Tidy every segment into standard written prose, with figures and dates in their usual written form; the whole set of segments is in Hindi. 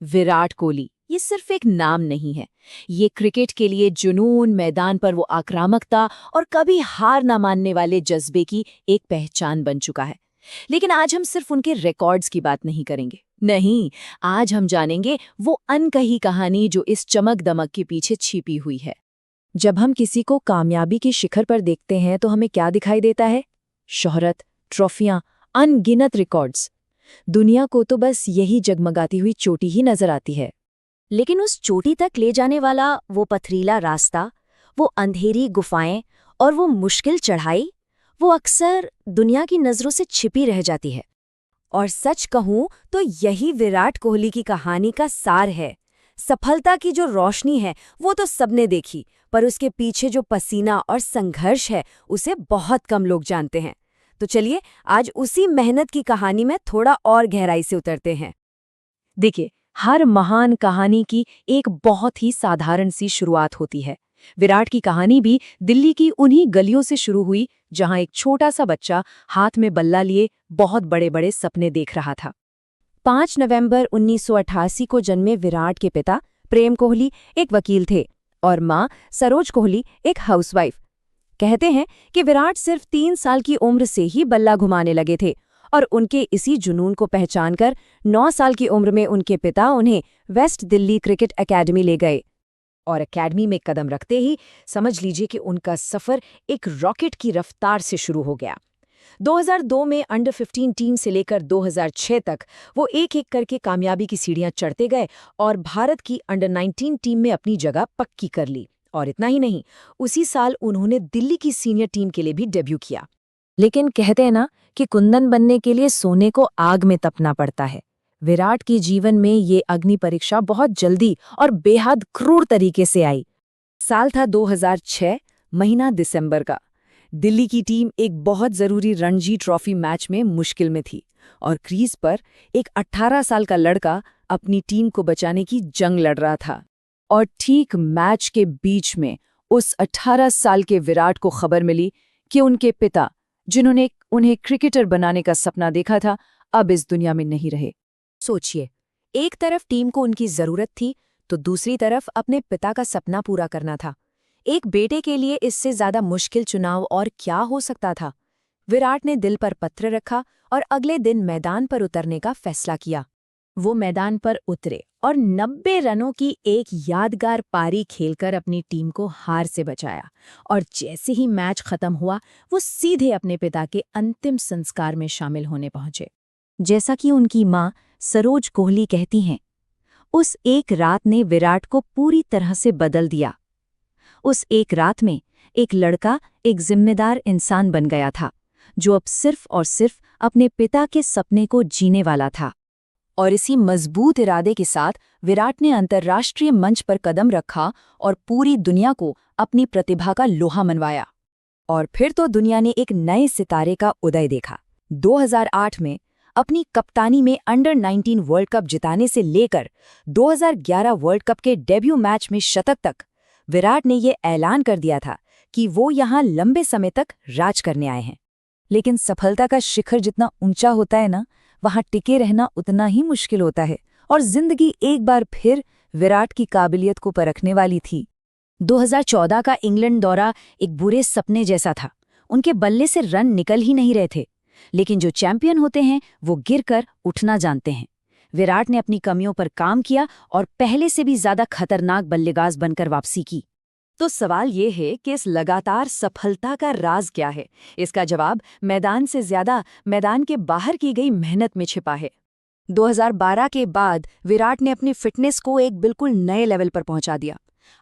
विराट कोहली ये सिर्फ एक नाम नहीं है। ये क्रिकेट के लिए जुनून, मैदान पर वो आक्रामकता और कभी हार ना मानने वाले जज्बे की एक पहचान बन चुका है। लेकिन आज हम सिर्फ उनके रिकॉर्ड्स की बात नहीं करेंगे। नहीं, आज हम जानेंगे वो अनकही कहानी जो इस चमक दमक के पीछे छिपी हुई है। जब हम किसी को कामयाबी के शिखर पर देखते हैं तो हमें क्या दिखाई देता है? शोहरत, ट्रॉफियां, अनगिनत रिकॉर्ड्स। दुनिया को तो बस यही जगमगाती हुई चोटी ही नजर आती है। लेकिन उस चोटी तक ले जाने वाला वो पथरीला रास्ता, वो अंधेरी गुफाएं और वो मुश्किल चढ़ाई, वो अक्सर दुनिया की नज़रों से छिपी रह जाती है। और सच कहूं तो यही विराट कोहली की कहानी का सार है। सफलता की जो रोशनी है वो तो सबने देखी, पर उसके पीछे जो पसीना और संघर्ष है उसे बहुत कम लोग जानते हैं। तो चलिए आज उसी मेहनत की कहानी में थोड़ा और गहराई से उतरते हैं। देखिए, हर महान कहानी की एक बहुत ही साधारण सी शुरुआत होती है। विराट की कहानी भी दिल्ली की उन्हीं गलियों से शुरू हुई जहां एक छोटा सा बच्चा हाथ में बल्ला लिए बहुत बड़े बड़े सपने देख रहा था। 5 नवंबर 1988 को जन्मे विराट के पिता प्रेम कोहली एक वकील थे और मां सरोज कोहली एक हाउसवाइफ। कहते हैं कि विराट सिर्फ 3 साल की उम्र से ही बल्ला घुमाने लगे थे और उनके इसी जुनून को पहचानकर 9 साल की उम्र में उनके पिता उन्हें वेस्ट दिल्ली क्रिकेट एकेडमी ले गए। और एकेडमी में कदम रखते ही समझ लीजिए कि उनका सफर एक रॉकेट की रफ्तार से शुरू हो गया। 2002 में अंडर 15 टीम से लेकर 2006 तक वो एक एक करके कामयाबी की सीढ़ियां चढ़ते गए और भारत की अंडर 19 टीम में अपनी जगह पक्की कर ली। और इतना ही नहीं, उसी साल उन्होंने दिल्ली की सीनियर टीम के लिए भी डेब्यू किया। लेकिन कहते हैं ना कि कुंदन बनने के लिए सोने को आग में तपना पड़ता है। विराट के जीवन में ये अग्नि परीक्षा बहुत जल्दी और बेहद क्रूर तरीके से आई। साल था 2006, महीना दिसंबर का। दिल्ली की टीम एक बहुत जरूरी रणजी ट्रॉफी मैच में मुश्किल में थी और क्रीज पर एक 18 साल का लड़का अपनी टीम को बचाने की जंग लड़ रहा था। और ठीक मैच के बीच में उस 18 साल के विराट को खबर मिली कि उनके पिता, जिन्होंने उन्हें क्रिकेटर बनाने का सपना देखा था, अब इस दुनिया में नहीं रहे। सोचिए, एक तरफ टीम को उनकी जरूरत थी तो दूसरी तरफ अपने पिता का सपना पूरा करना था। एक बेटे के लिए इससे ज्यादा मुश्किल चुनाव और क्या हो सकता था? विराट ने दिल पर पत्थर रखा और अगले दिन मैदान पर उतरने का फैसला किया। वो मैदान पर उतरे और 90 रनों की एक यादगार पारी खेलकर अपनी टीम को हार से बचाया। और जैसे ही मैच खत्म हुआ, वो सीधे अपने पिता के अंतिम संस्कार में शामिल होने पहुंचे। जैसा कि उनकी मां सरोज कोहली कहती हैं, उस एक रात ने विराट को पूरी तरह से बदल दिया। उस एक रात में एक लड़का एक जिम्मेदार इंसान बन गया था, जो अब सिर्फ और सिर्फ अपने पिता के सपने को जीने वाला था। और इसी मजबूत इरादे के साथ विराट ने अंतर्राष्ट्रीय मंच पर कदम रखा और पूरी दुनिया को अपनी प्रतिभा का लोहा मनवाया। और फिर तो दुनिया ने एक नए सितारे का उदय देखा। 2008 में अपनी कप्तानी में अंडर 19 वर्ल्ड कप जिताने से लेकर 2011 वर्ल्ड कप के डेब्यू मैच में शतक तक विराट ने ये ऐलान कर दिया था कि वो यहाँ लंबे समय तक राज करने आए हैं। लेकिन सफलता का शिखर जितना ऊंचा होता है ना, वहाँ टिके रहना उतना ही मुश्किल होता है। और जिंदगी एक बार फिर विराट की काबिलियत को परखने वाली थी। 2014 का इंग्लैंड दौरा एक बुरे सपने जैसा था। उनके बल्ले से रन निकल ही नहीं रहे थे। लेकिन जो चैंपियन होते हैं वो गिरकर उठना जानते हैं। विराट ने अपनी कमियों पर काम किया और पहले से भी ज्यादा खतरनाक बल्लेबाज बनकर वापसी की। तो सवाल ये है कि इस लगातार सफलता का राज क्या है? इसका जवाब मैदान से ज्यादा मैदान के बाहर की गई मेहनत में छिपा है। 2012 के बाद विराट ने अपनी फिटनेस को एक बिल्कुल नए लेवल पर पहुंचा दिया।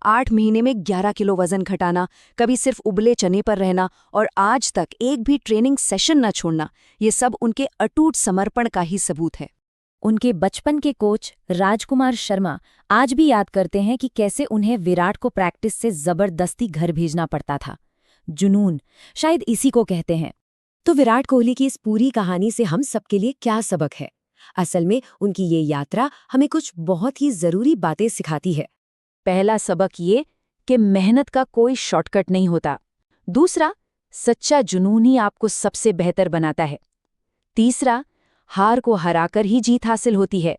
8 महीने में 11 किलो वजन घटाना, कभी सिर्फ उबले चने पर रहना और आज तक एक भी ट्रेनिंग सेशन न छोड़ना, ये सब उनके अटूट समर्पण का ही सबूत है। उनके बचपन के कोच राजकुमार शर्मा आज भी याद करते हैं कि कैसे उन्हें विराट को प्रैक्टिस से जबरदस्ती घर भेजना पड़ता था। जुनून, शायद इसी को कहते हैं। तो विराट कोहली की इस पूरी कहानी से हम सबके लिए क्या सबक है? असल में उनकी ये यात्रा हमें कुछ बहुत ही जरूरी बातें सिखाती है। पहला सबक ये कि मेहनत का कोई शॉर्टकट नहीं होता। दूसरा, सच्चा जुनून ही आपको सबसे बेहतर बनाता है। तीसरा, हार को हराकर ही जीत हासिल होती है।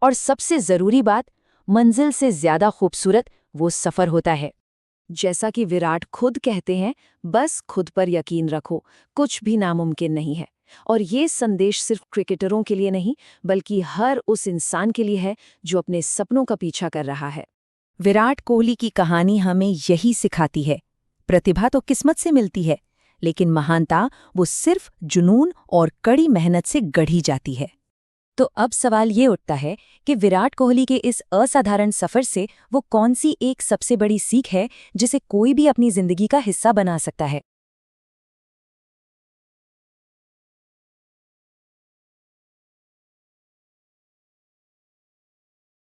और सबसे जरूरी बात, मंजिल से ज्यादा खूबसूरत वो सफर होता है। जैसा कि विराट खुद कहते हैं, बस खुद पर यकीन रखो, कुछ भी नामुमकिन नहीं है। और ये संदेश सिर्फ क्रिकेटरों के लिए नहीं, बल्कि हर उस इंसान के लिए है जो अपने सपनों का पीछा कर रहा है। विराट कोहली की कहानी हमें यही सिखाती है, प्रतिभा तो किस्मत से मिलती है, लेकिन महानता वो सिर्फ जुनून और कड़ी मेहनत से गढ़ी जाती है। तो अब सवाल ये उठता है कि विराट कोहली के इस असाधारण सफर से वो कौन सी एक सबसे बड़ी सीख है जिसे कोई भी अपनी जिंदगी का हिस्सा बना सकता है।